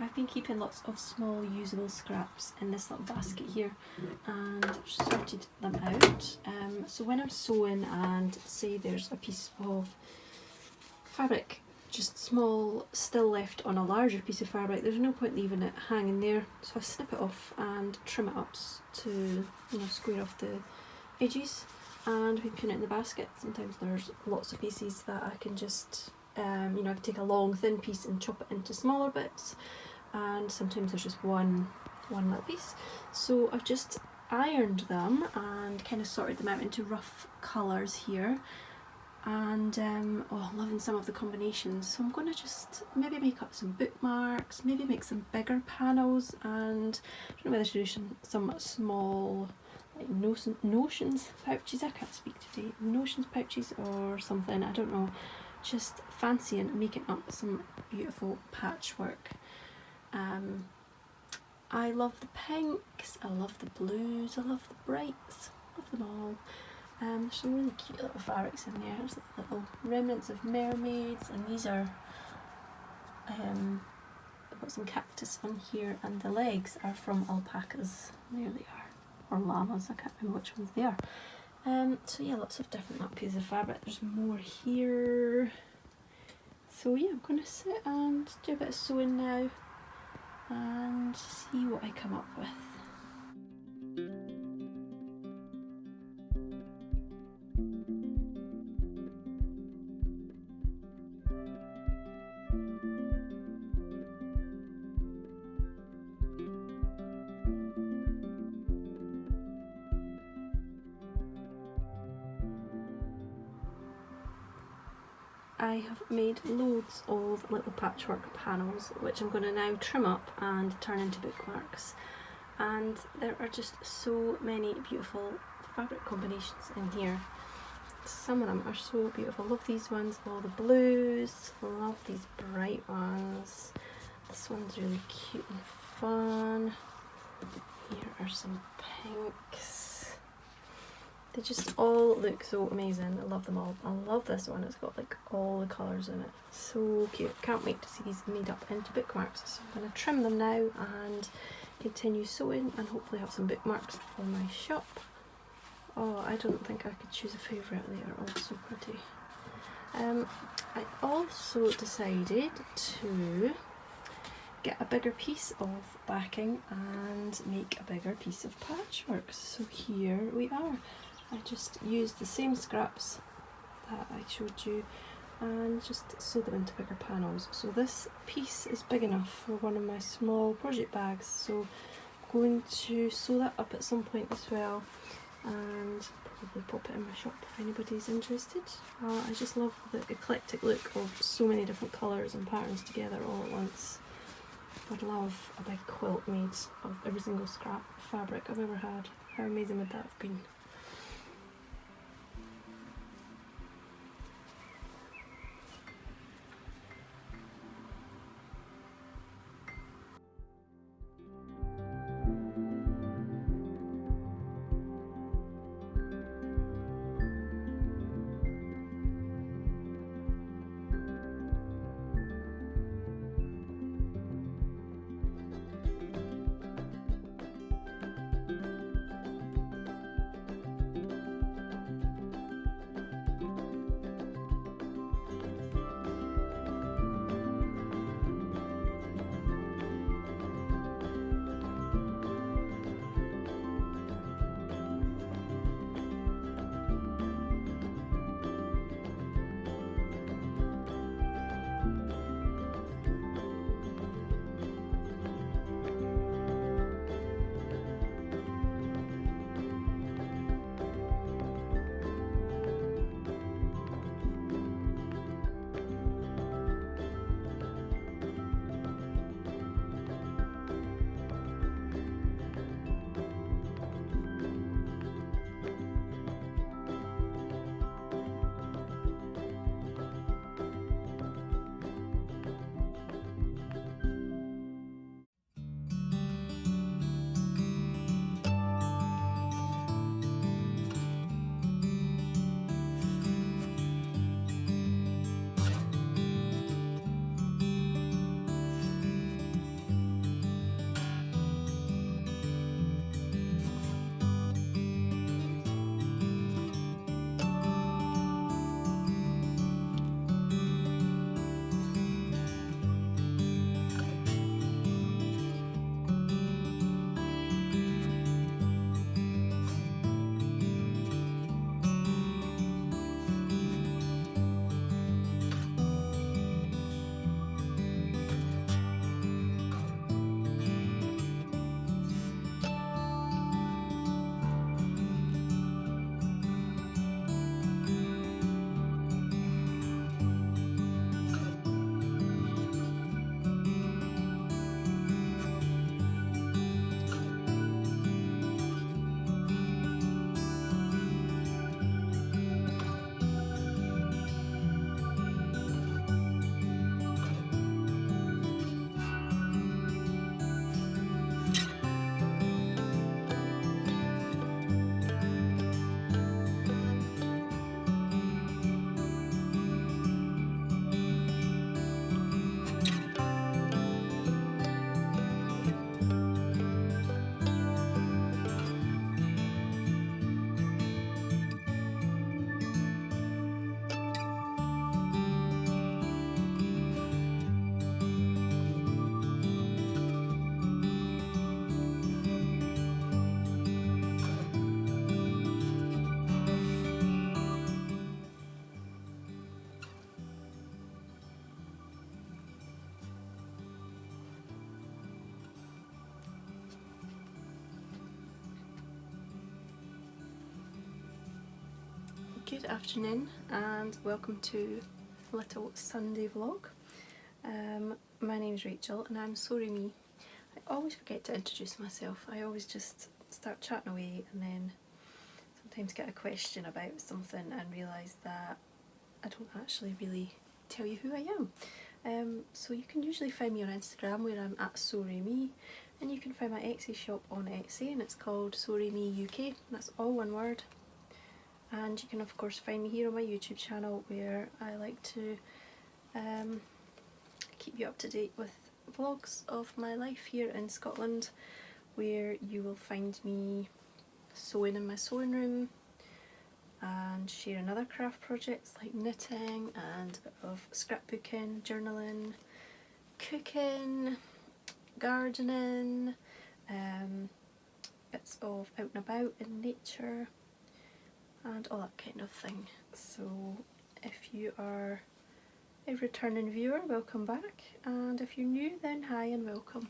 I've been keeping lots of small usable scraps in this little basket here, and I've sorted them out. So when I'm sewing and say there's a piece of fabric just small still left on a larger piece of fabric, there's no point leaving it hanging there, so I snip it off and trim it up to square off the edges, and we put it in the basket. Sometimes there's lots of pieces that I can just I can take a long thin piece and chop it into smaller bits, and sometimes there's just one little piece. So I've just ironed them and kind of sorted them out into rough colours here, and I'm loving some of the combinations. So I'm going to just maybe make up some bookmarks, maybe make some bigger panels, and I don't know whether to do some small like notions pouches, I can't speak today, notions pouches or something, I don't know, just fancying making up some beautiful patchwork. I love the pinks, I love the blues, I love the brights, love them all. There's some really cute little fabrics in there. There's little remnants of mermaids, and these are I've got some cactus on here, and the legs are from alpacas. There they are, or llamas, I can't remember which ones they are. So yeah, lots of different little pieces of fabric. There's more here. So yeah, I'm going to sit and do a bit of sewing now and see what I come up with. I have made loads of little patchwork panels, which I'm going to now trim up and turn into bookmarks. And there are just so many beautiful fabric combinations in here. Some of them are so beautiful. Love these ones, all the blues, love these bright ones. This one's really cute and fun. Here are some pinks. They just all look so amazing. I love them all. I love this one. It's got like all the colours in it. So cute. Can't wait to see these made up into bookmarks. So I'm going to trim them now and continue sewing and hopefully have some bookmarks for my shop. Oh, I don't think I could choose a favourite. They are all so pretty. I also decided to get a bigger piece of backing and make a bigger piece of patchwork. So here we are. I just used the same scraps that I showed you and just sew them into bigger panels. So this piece is big enough for one of my small project bags, so I'm going to sew that up at some point as well and probably pop it in my shop if anybody's interested. I just love the eclectic look of so many different colours and patterns together all at once. I'd love a big quilt made of every single scrap of fabric I've ever had. How amazing would that have been? Good afternoon and welcome to a little Sunday vlog. My name's Rachel and I'm Sorry Me. I always forget to introduce myself. I always just start chatting away and then sometimes get a question about something and realise that I don't actually really tell you who I am. So you can usually find me on Instagram where I'm at Sorry Me, and you can find my Etsy shop on Etsy and it's called Sorry Me UK. That's all one word. And you can of course find me here on my YouTube channel where I like to keep you up to date with vlogs of my life here in Scotland, where you will find me sewing in my sewing room and sharing other craft projects like knitting and a bit of scrapbooking, journaling, cooking, gardening, bits of out and about in nature and all that kind of thing. So if you are a returning viewer, welcome back, and if you're new then hi and welcome.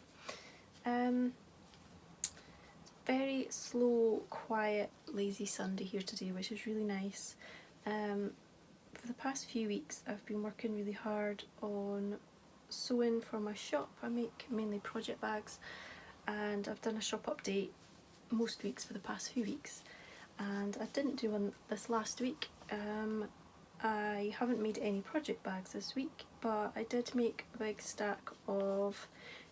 Very slow, quiet, lazy Sunday here today, which is really nice. For the past few weeks I've been working really hard on sewing for my shop. I make mainly project bags and I've done a shop update most weeks for the past few weeks, and I didn't do one this last week. I haven't made any project bags this week, but I did make a big stack of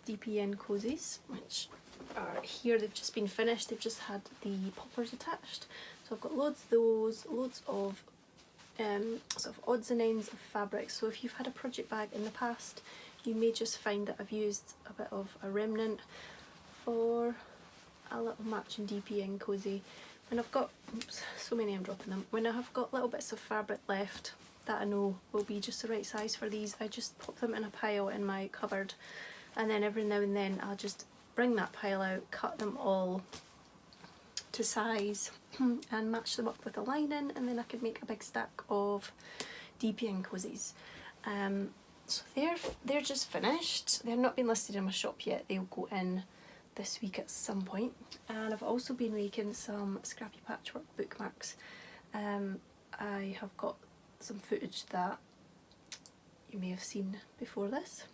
DPN cozies, which are here. They've just been finished, they've just had the poppers attached. So I've got loads of those, loads of sort of odds and ends of fabric. So if you've had a project bag in the past, you may just find that I've used a bit of a remnant for a little matching DPN cozy. When I've got, oops, so many I'm dropping them, when I have got little bits of fabric left that I know will be just the right size for these, I just pop them in a pile in my cupboard, and then every now and then I'll just bring that pile out, cut them all to size and match them up with a lining, and then I could make a big stack of DPN cozies. So they're just finished. They've not been listed in my shop yet, they'll go in this week at some point. And I've also been making some scrappy patchwork bookmarks. I have got some footage that you may have seen before this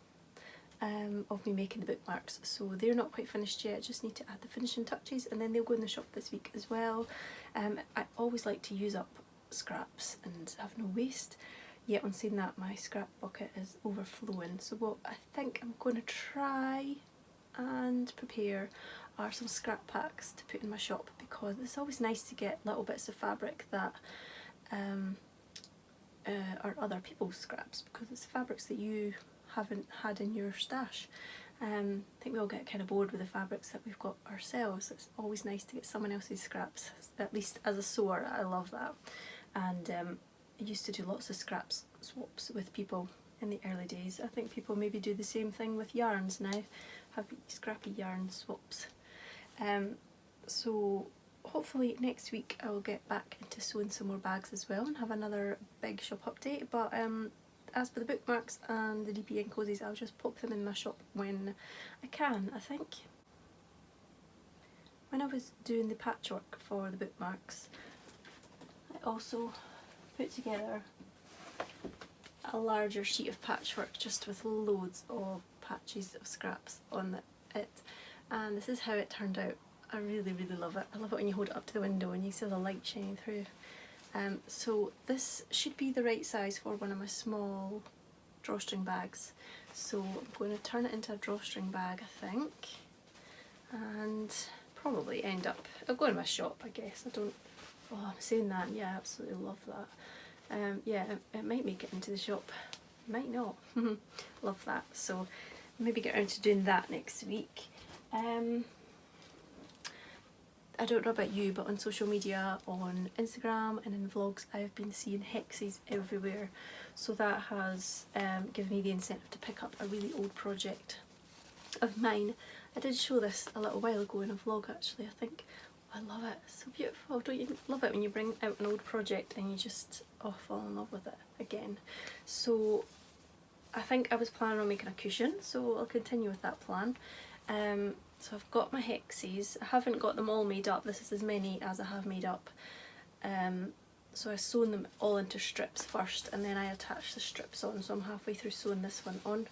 of me making the bookmarks, so they're not quite finished yet, just need to add the finishing touches and then they'll go in the shop this week as well. I always like to use up scraps and have no waste, yet on saying that my scrap bucket is overflowing, so what I think I'm going to try and prepare are some scrap packs to put in my shop, because it's always nice to get little bits of fabric that are other people's scraps, because it's fabrics that you haven't had in your stash. I think we all get kind of bored with the fabrics that we've got ourselves. It's always nice to get someone else's scraps, at least as a sewer. I love that. And I used to do lots of scraps swaps with people in the early days. I think people maybe do the same thing with yarns now, have scrappy yarn swaps. So hopefully next week I will get back into sewing some more bags as well and have another big shop update. But as for the bookmarks and the DPN cozies, I'll just pop them in my shop when I can, I think. When I was doing the patchwork for the bookmarks, I also put together a larger sheet of patchwork just with loads of patches of scraps on it, and this is how it turned out. I really love it. I love it when you hold it up to the window and you see the light shining through. So this should be the right size for one of my small drawstring bags, so I'm going to turn it into a drawstring bag, I think, and probably end up, I'll go in my shop I guess. I don't, oh I'm saying that, yeah I absolutely love that. Yeah, it might make it into the shop, might not. Love that, so maybe get around to doing that next week. I don't know about you, but on social media, on Instagram and in vlogs, I've been seeing hexes everywhere, so that has given me the incentive to pick up a really old project of mine. I did show this a little while ago in a vlog actually, I think. I love it, it's so beautiful. Don't you love it when you bring out an old project and you just fall in love with it again? So I think I was planning on making a cushion, so I'll continue with that plan. So I've got my hexes. I haven't got them all made up, this is as many as I have made up. So I sewn them all into strips first, and then I attach the strips on, so I'm halfway through sewing this one on.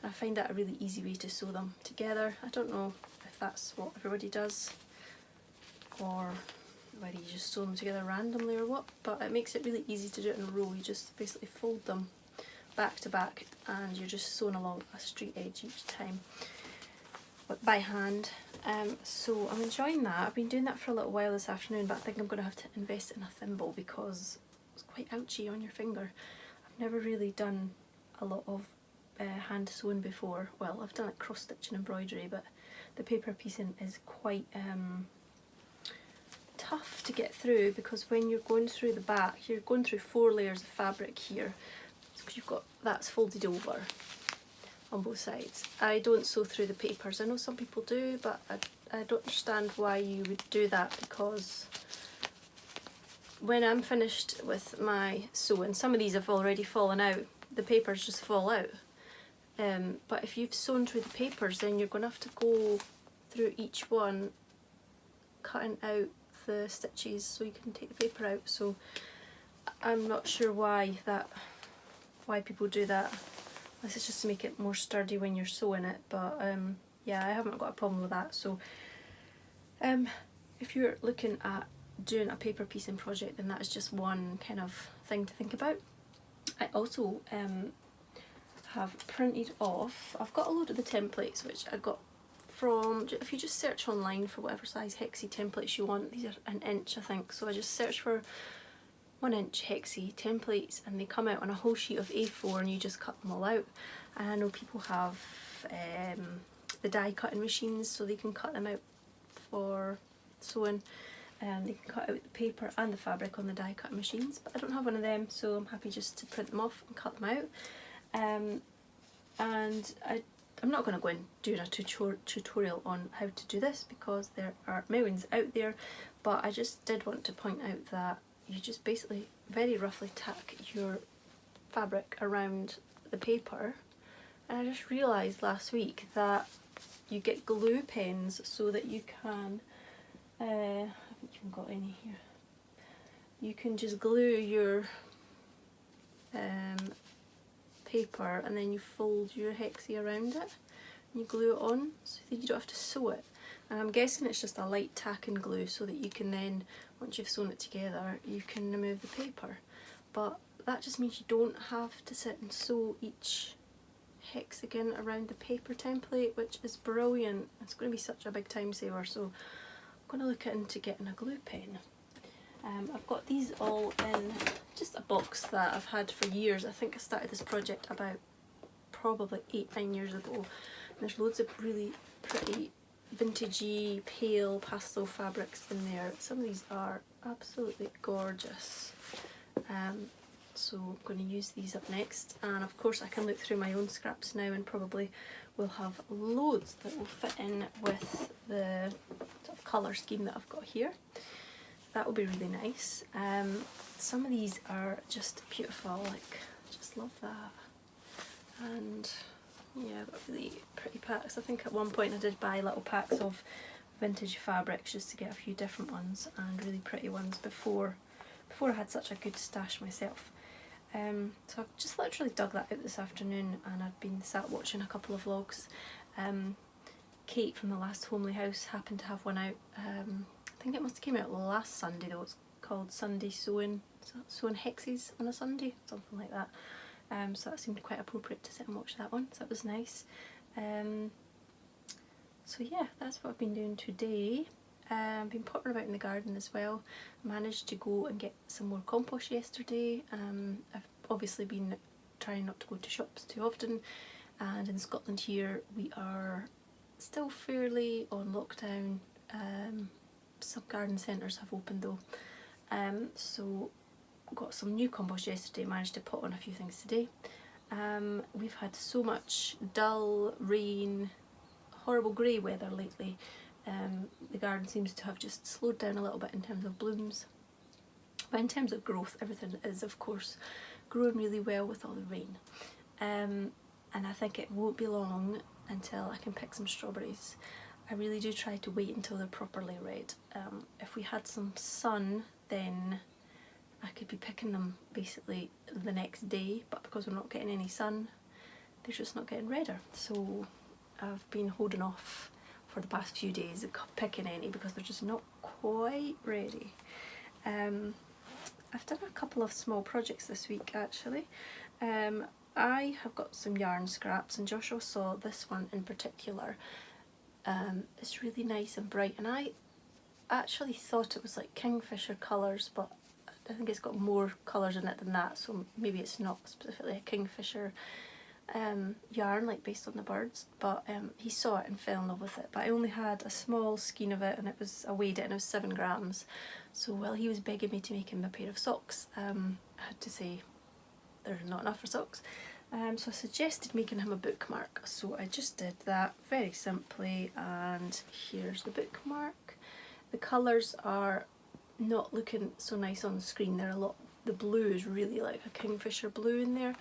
And I find that a really easy way to sew them together. I don't know if that's what everybody does, or whether you just sew them together randomly or what, but it makes it really easy to do it in a row. You just basically fold them back to back and you're just sewing along a straight edge each time, but by hand. So I'm enjoying that. I've been doing that for a little while this afternoon, but I think I'm going to have to invest in a thimble because it's quite ouchy on your finger. I've never really done a lot of hand sewing before. Well, I've done like cross stitch and embroidery, but the paper piecing is quite tough to get through, because when you're going through the back, you're going through 4 layers of fabric here, because you've got that's folded over on both sides. I don't sew through the papers. I know some people do, but I don't understand why you would do that, because when I'm finished with my sewing, some of these have already fallen out, the papers just fall out. But if you've sewn through the papers, then you're going to have to go through each one, cutting out the stitches so you can take the paper out. So I'm not sure why people do that. This is just to make it more sturdy when you're sewing it, but yeah, I haven't got a problem with that. So if you're looking at doing a paper piecing project, then that is just one kind of thing to think about. I also have printed off, I've got a load of the templates which I got from, if you just search online for whatever size hexie templates you want, these are 1 inch I think, so I just search for 1 inch hexie templates and they come out on a whole sheet of A4 and you just cut them all out. And I know people have the die cutting machines, so they can cut them out for sewing. They can cut out the paper and the fabric on the die cutting machines, but I don't have one of them, so I'm happy just to print them off and cut them out. And I'm not going to go and do a tutorial on how to do this because there are millions out there, but I just did want to point out that you just basically very roughly tack your fabric around the paper. And I just realised last week that you get glue pens so that you can, I haven't even got any here, you can just glue your paper and then you fold your hexie around it and you glue it on so that you don't have to sew it. And I'm guessing it's just a light tack and glue so that you can then, once you've sewn it together, you can remove the paper. But that just means you don't have to sit and sew each hexagon around the paper template, which is brilliant. It's going to be such a big time saver, so I'm going to look into getting a glue pen. I've got these all in just a box that I've had for years. I think I started this project about probably 8-9 years ago. And there's loads of really pretty vintagey pale pastel fabrics in there. Some of these are absolutely gorgeous. So I'm going to use these up next, and of course I can look through my own scraps now and probably will have loads that will fit in with the sort of colour scheme that I've got here. That will be really nice. Some of these are just beautiful, like just love that. And yeah, I've got really pretty packs. I think at one point I did buy little packs of vintage fabrics just to get a few different ones and really pretty ones before I had such a good stash myself. So I've just literally dug that out this afternoon and I've been sat watching a couple of vlogs. Kate from the last Homely House happened to have one out. I think it must have came out last Sunday though. It's called Sunday Sewing Hexies on a Sunday, something like that. So that seemed quite appropriate to sit and watch that one, so that was nice. So yeah, that's what I've been doing today. I've been pottering about in the garden as well. Managed to go and get some more compost yesterday. I've obviously been trying not to go to shops too often, and in Scotland here we are still fairly on lockdown. Some garden centres have opened though, so got some new compost yesterday, managed to put on a few things today. We've had so much dull rain, horrible grey weather lately. The garden seems to have just slowed down a little bit in terms of blooms, but in terms of growth everything is of course growing really well with all the rain. And I think it won't be long until I can pick some strawberries. I really do try to wait until they're properly red. If we had some sun then I could be picking them basically the next day, but because we're not getting any sun, they're just not getting redder. So I've been holding off for the past few days picking any because they're just not quite ready. I've done a couple of small projects this week actually. I have got some yarn scraps, and Joshua saw this one in particular. It's really nice and bright, and I actually thought it was like kingfisher colours, but I think it's got more colours in it than that, so maybe it's not specifically a kingfisher yarn, like based on the birds, but he saw it and fell in love with it. But I only had a small skein of it, and I weighed it, and it was 7 grams. So while he was begging me to make him a pair of socks, I had to say there's not enough for socks. So I suggested making him a bookmark, so I just did that very simply, and here's the bookmark. The colours are not looking so nice on the screen. The blue is really like a kingfisher blue in there.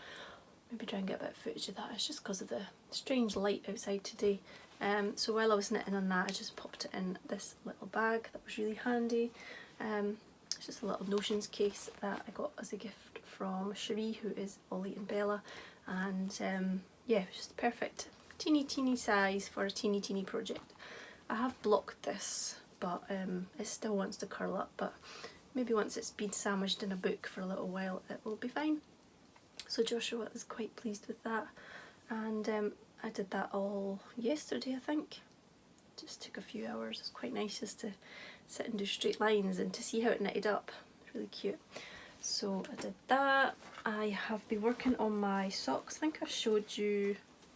Maybe try and get a bit of footage of that. It's just because of the strange light outside today. So while I was knitting on that, I just popped it in this little bag that was really handy. It's just a little notions case that I got as a gift from Cherie, who is Ollie and Bella, and yeah, it's just perfect teeny size for a teeny project. I have blocked this, but it still wants to curl up, but maybe once it's been sandwiched in a book for a little while it will be fine. So Joshua is quite pleased with that, and I did that all yesterday, I think. Just took a few hours. It's quite nice just to sit and do straight lines and to see how it knitted up. It's really cute. So I did that. I have been working on my socks. I think I've showed you,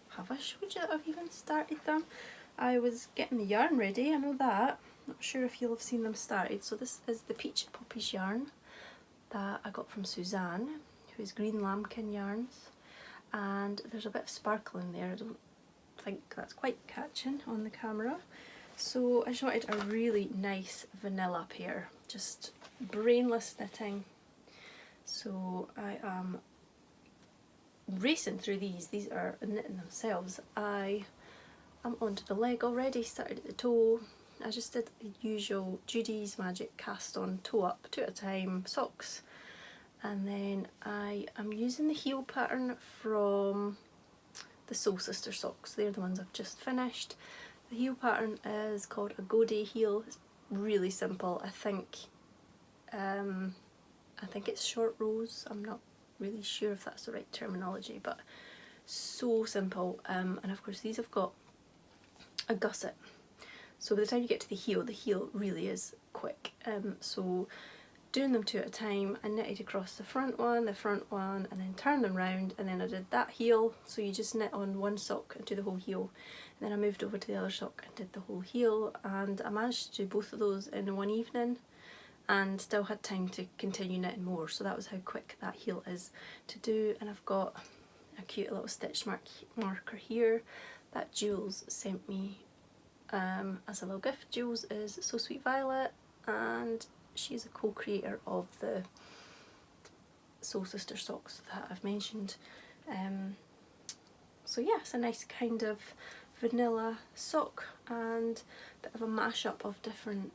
have I showed you that I've even started them? I was getting the yarn ready, I know that. Not sure if you'll have seen them started. So this is the Peach Poppies yarn that I got from Suzanne, who is Green Lambkin Yarns. And there's a bit of sparkle in there. I don't think that's quite catching on the camera. So I just wanted a really nice vanilla pair, just brainless knitting. So I am racing through these. These are knitting themselves. I am onto the leg already, started at the toe. I just did the usual Judy's Magic cast on toe up, 2 at a time, socks. And then I am using the heel pattern from the Soul Sister socks. They're the ones I've just finished. The heel pattern is called a Go-Day heel. It's really simple. I think it's short rows. I'm not really sure if that's the right terminology, but so simple. And of course these have got a gusset. So by the time you get to the heel really is quick. So doing them 2 at a time, I knitted across the front one, and then turned them round, and then I did that heel. So you just knit on one sock and do the whole heel, and then I moved over to the other sock and did the whole heel, and I managed to do both of those in one evening and still had time to continue knitting more. So that was how quick that heel is to do. And I've got a cute little stitch marker here that Jules sent me as a little gift. Jules is So Sweet Violet, and she's a co-creator of the Soul Sister socks that I've mentioned. So yeah, it's a nice kind of vanilla sock and a bit of a mashup of different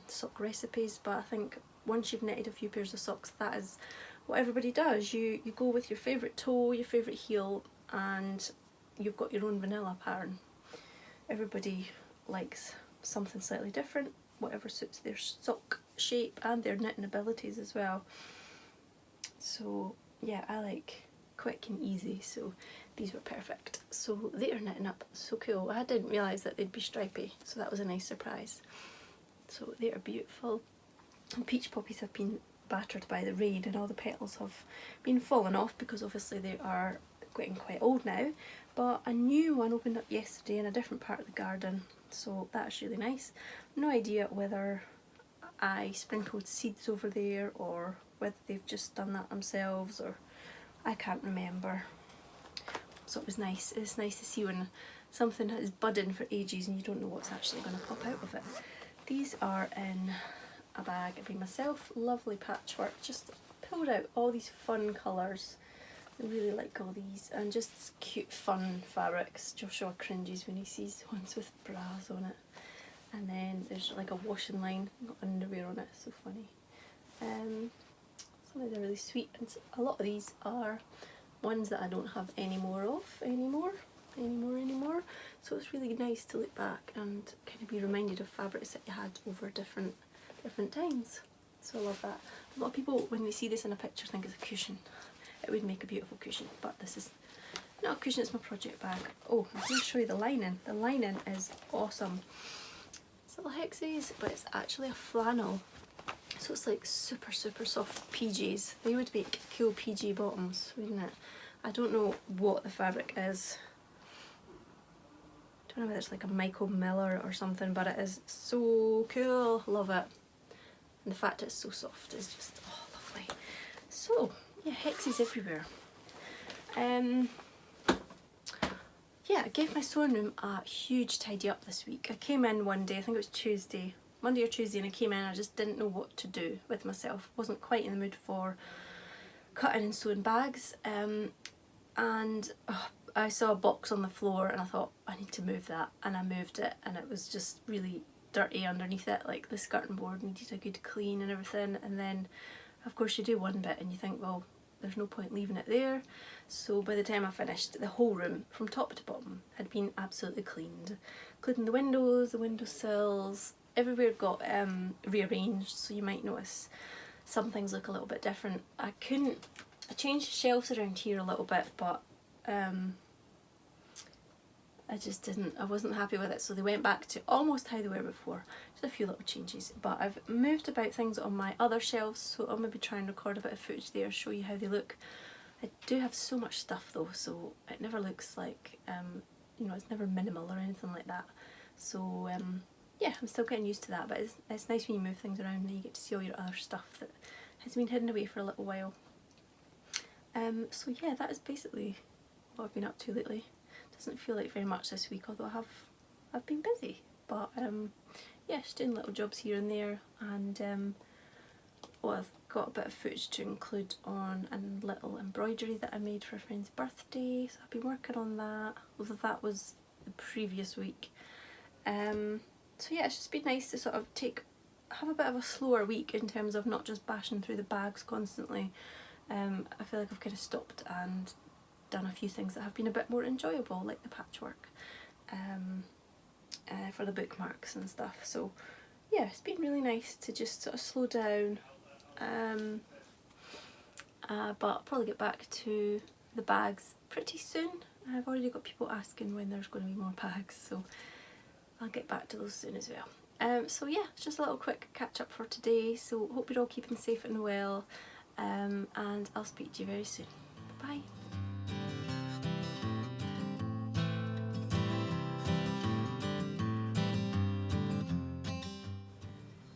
sock recipes, but I think once you've knitted a few pairs of socks, that is what everybody does. You go with your favourite toe, your favourite heel, and you've got your own vanilla pattern. Everybody likes something slightly different, whatever suits their sock shape and their knitting abilities as well. So yeah, I like quick and easy, so these were perfect. So they are knitting up so cool. I didn't realise that they'd be stripy, so that was a nice surprise. So they are beautiful. And Peach Poppies have been battered by the rain, and all the petals have been falling off because obviously they are getting quite old now. But a new one opened up yesterday in a different part of the garden, so that's really nice. No idea whether I sprinkled seeds over there or whether they've just done that themselves, or I can't remember. So it was nice. It's nice to see when something is budding for ages and you don't know what's actually going to pop out of it. These are in a bag I made myself. Lovely patchwork. Just pulled out all these fun colours. I really like all these, and just cute fun fabrics. Joshua cringes when he sees ones with bras on it. And then there's like a washing line, got underwear on it, so funny. They're really sweet, and a lot of these are ones that I don't have any more of anymore. So it's really nice to look back and kind of be reminded of fabrics that you had over different times. So I love that. A lot of people, when they see this in a picture, think it's a cushion. It would make a beautiful cushion, but this is not a cushion, it's my project bag. Oh, I'm going to show you the lining. The lining is awesome. It's little hexes, but it's actually a flannel. So it's like super soft PJs. They would make cool PJ bottoms, wouldn't it? I don't know what the fabric is. I don't know whether it's like a Michael Miller or something, but it is so cool. Love it. And the fact it's so soft is just, oh, lovely. So, yeah, hexes everywhere. Yeah, I gave my sewing room a huge tidy up this week. I came in one day, I think it was Monday or Tuesday, and I came in and I just didn't know what to do with myself. Wasn't quite in the mood for cutting and sewing bags. And I saw a box on the floor and I thought, I need to move that, and I moved it, and it was just really dirty underneath it. Like the skirting board needed a good clean and everything, and then of course you do one bit and you think, well, there's no point leaving it there. So by the time I finished, the whole room from top to bottom had been absolutely cleaned, including the windows, the windowsills, everywhere got rearranged. So you might notice some things look a little bit different. I changed the shelves around here a little bit, but I wasn't happy with it, so they went back to almost how they were before. Just a few little changes, but I've moved about things on my other shelves, so I'll maybe try and record a bit of footage there, show you how they look. I do have so much stuff though, so it never looks like, you know, it's never minimal or anything like that. So yeah, I'm still getting used to that, but it's nice when you move things around and you get to see all your other stuff that has been hidden away for a little while. So yeah, that is basically what I've been up to lately. Doesn't feel like very much this week, although I've been busy, but yeah, just doing little jobs here and there, and well, I've got a bit of footage to include on a little embroidery that I made for a friend's birthday, so I've been working on that, although that was the previous week. So yeah, it's just been nice to sort of have a bit of a slower week in terms of not just bashing through the bags constantly. I feel like I've kind of stopped and done a few things that have been a bit more enjoyable, like the patchwork for the bookmarks and stuff. So yeah, it's been really nice to just sort of slow down, but I'll probably get back to the bags pretty soon. I've already got people asking when there's going to be more bags, so I'll get back to those soon as well. So yeah, it's just a little quick catch up for today, so hope you're all keeping safe and well, and I'll speak to you very soon. Bye.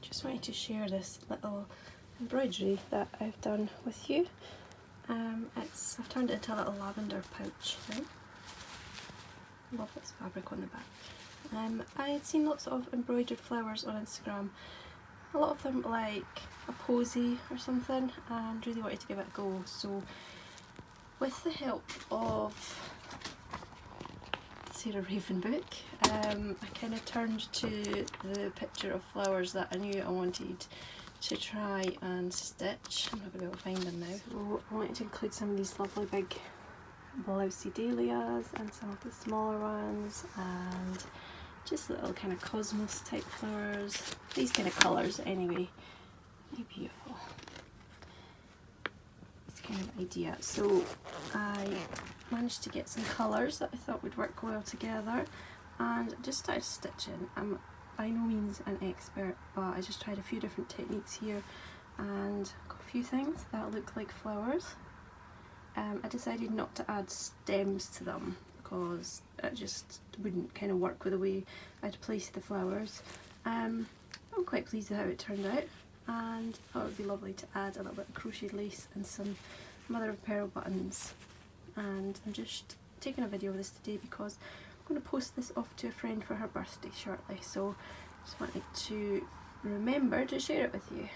Just wanted to share this little embroidery that I've done with you. I've turned it into a little lavender pouch. Right? Love this fabric on the back. I had seen lots of embroidered flowers on Instagram, a lot of them like a posy or something, and really wanted to give it a go. So with the help of Sarah Raven book, I kind of turned to the picture of flowers that I knew I wanted to try and stitch. I'm not going to be able to find them now. So I wanted to include some of these lovely big blousey dahlias and some of the smaller ones, and just little kind of cosmos type flowers. These kind of colours anyway. Really beautiful. Kind of idea. So I managed to get some colours that I thought would work well together, and just started stitching. I'm by no means an expert, but I just tried a few different techniques here and got a few things that look like flowers. I decided not to add stems to them because it just wouldn't kind of work with the way I'd placed the flowers. I'm quite pleased with how it turned out, and I thought it would be lovely to add a little bit of crocheted lace and some mother of pearl buttons. And I'm just taking a video of this today because I'm going to post this off to a friend for her birthday shortly, so just wanted to remember to share it with you.